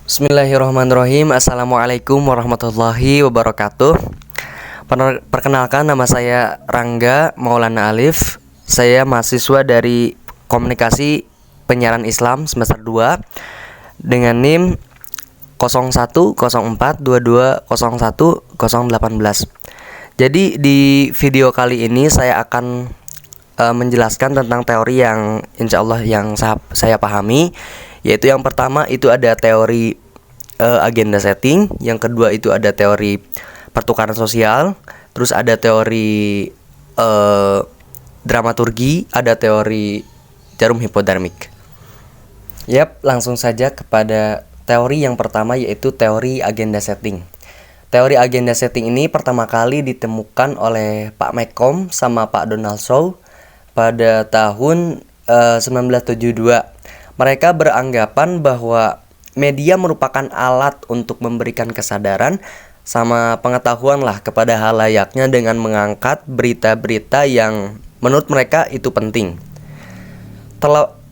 Bismillahirrahmanirrahim. Assalamualaikum warahmatullahi wabarakatuh. Perkenalkan, nama saya Rangga Maulana Alif. Saya mahasiswa dari Komunikasi Penyiaran Islam semester 2 dengan NIM 010422011018. Jadi di video kali ini saya akan menjelaskan tentang teori yang insya Allah yang saya pahami, yaitu yang pertama itu ada teori agenda setting, yang kedua itu ada teori pertukaran sosial, terus ada teori dramaturgi, ada teori jarum hipodermik. Langsung saja kepada teori yang pertama, yaitu teori agenda setting. Teori agenda setting ini pertama kali ditemukan oleh Pak Malcolm sama Pak Donald Shaw pada tahun 1972. Mereka beranggapan bahwa media merupakan alat untuk memberikan kesadaran sama pengetahuan lah kepada halayaknya dengan mengangkat berita-berita yang menurut mereka itu penting.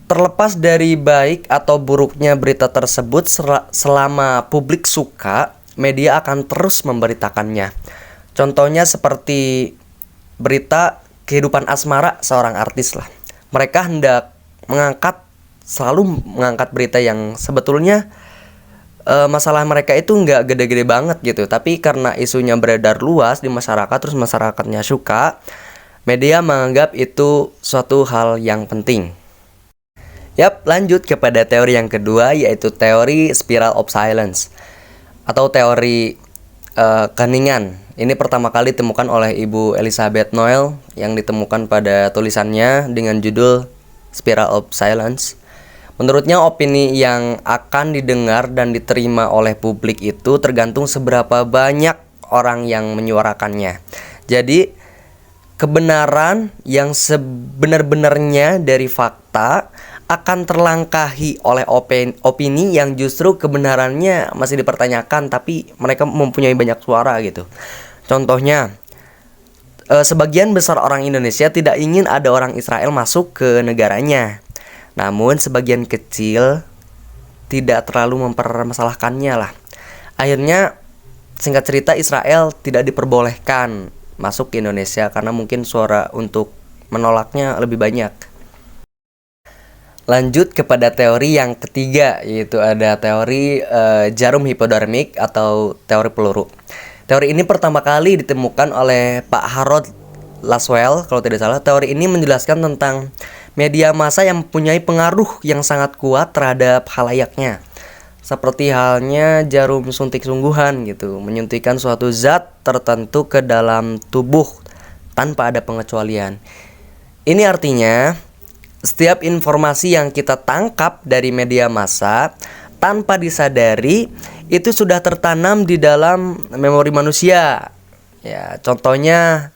Terlepas dari baik atau buruknya berita tersebut, selama publik suka, media akan terus memberitakannya. Contohnya seperti berita kehidupan asmara seorang artis lah. Mereka selalu mengangkat berita yang sebetulnya masalah mereka itu nggak gede-gede banget gitu, tapi karena isunya beredar luas di masyarakat, terus masyarakatnya suka, media menganggap itu suatu hal yang penting. Lanjut kepada teori yang kedua, yaitu teori spiral of silence atau teori keheningan. Ini pertama kali ditemukan oleh Ibu Elizabeth Noel, yang ditemukan pada tulisannya dengan judul Spiral of Silence. Menurutnya, opini yang akan didengar dan diterima oleh publik itu tergantung seberapa banyak orang yang menyuarakannya. Jadi, kebenaran yang sebenar-benarnya dari fakta akan terlangkahi oleh opini yang justru kebenarannya masih dipertanyakan, tapi mereka mempunyai banyak suara gitu. Contohnya, sebagian besar orang Indonesia tidak ingin ada orang Israel masuk ke negaranya. Namun sebagian kecil tidak terlalu mempermasalahkannya lah. Akhirnya, singkat cerita, Israel tidak diperbolehkan masuk ke Indonesia karena mungkin suara untuk menolaknya lebih banyak. Lanjut kepada teori yang ketiga, yaitu ada teori jarum hipodermik atau teori peluru. Teori ini pertama kali ditemukan oleh Pak Harold Laswell kalau tidak salah. Teori ini menjelaskan tentang media massa yang mempunyai pengaruh yang sangat kuat terhadap halayaknya. Seperti halnya jarum suntik sungguhan gitu, menyuntikkan suatu zat tertentu ke dalam tubuh tanpa ada pengecualian. Ini artinya setiap informasi yang kita tangkap dari media massa tanpa disadari itu sudah tertanam di dalam memori manusia. Contohnya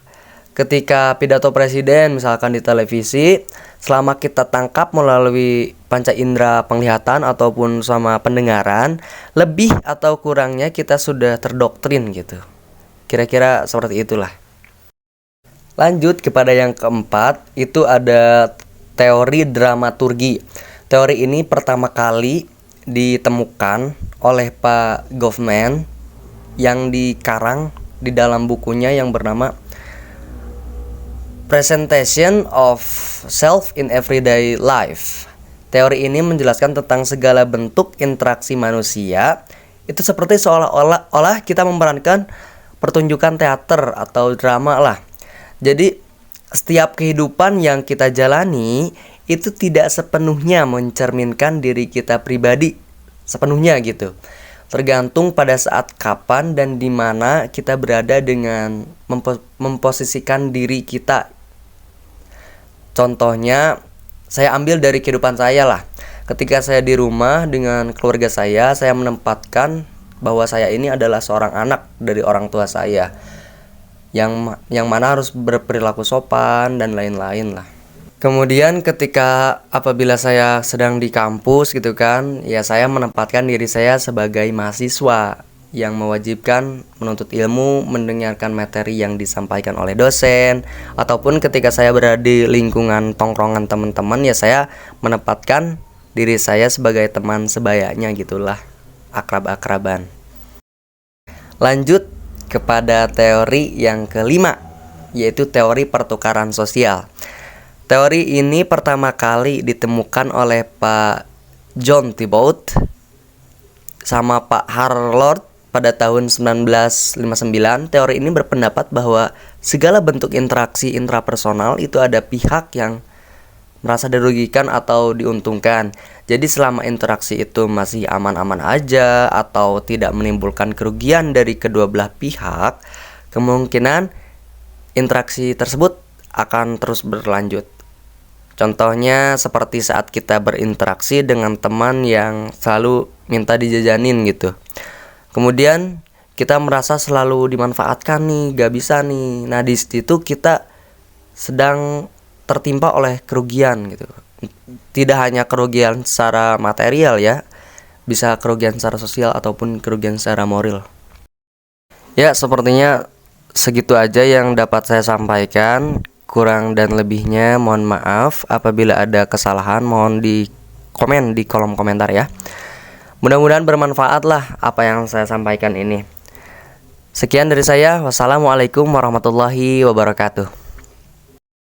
ketika pidato presiden misalkan di televisi, selama kita tangkap melalui panca indera penglihatan ataupun sama pendengaran, lebih atau kurangnya kita sudah terdoktrin gitu. Kira-kira seperti itulah. Lanjut kepada yang keempat, itu ada teori dramaturgi. Teori ini pertama kali ditemukan oleh Pak Goffman yang dikarang di dalam bukunya yang bernama Presentation of Self in Everyday Life. Teori ini menjelaskan tentang segala bentuk interaksi manusia itu seperti seolah-olah kita memerankan pertunjukan teater atau drama lah. Jadi setiap kehidupan yang kita jalani itu tidak sepenuhnya mencerminkan diri kita pribadi sepenuhnya gitu. Tergantung pada saat kapan dan di mana kita berada dengan memposisikan diri kita. Contohnya, saya ambil dari kehidupan saya lah. Ketika saya di rumah dengan keluarga saya menempatkan bahwa saya ini adalah seorang anak dari orang tua saya, yang mana harus berperilaku sopan dan lain-lain lah. Kemudian ketika apabila saya sedang di kampus gitu kan, saya menempatkan diri saya sebagai mahasiswa yang mewajibkan menuntut ilmu, mendengarkan materi yang disampaikan oleh dosen, ataupun ketika saya berada di lingkungan tongkrongan teman-teman, saya menempatkan diri saya sebagai teman sebayanya gitulah. akrab-akraban. Lanjut kepada teori yang kelima, yaitu teori pertukaran sosial. Teori ini pertama kali ditemukan oleh Pak John Thibault sama Pak Harlord pada tahun 1959. Teori ini berpendapat bahwa segala bentuk interaksi intrapersonal itu ada pihak yang merasa dirugikan atau diuntungkan. Jadi selama interaksi itu masih aman-aman aja atau tidak menimbulkan kerugian dari kedua belah pihak, kemungkinan interaksi tersebut akan terus berlanjut. Contohnya seperti saat kita berinteraksi dengan teman yang selalu minta dijajanin gitu. Kemudian kita merasa selalu dimanfaatkan nih, gak bisa nih. Nah di situ kita sedang tertimpa oleh kerugian gitu. Tidak hanya kerugian secara material ya, bisa kerugian secara sosial ataupun kerugian secara moral. Ya, sepertinya segitu aja yang dapat saya sampaikan. Kurang dan lebihnya mohon maaf. Apabila ada kesalahan mohon di komen di kolom komentar ya. Mudah-mudahan bermanfaat lah apa yang saya sampaikan ini. Sekian dari saya. Wassalamualaikum warahmatullahi wabarakatuh.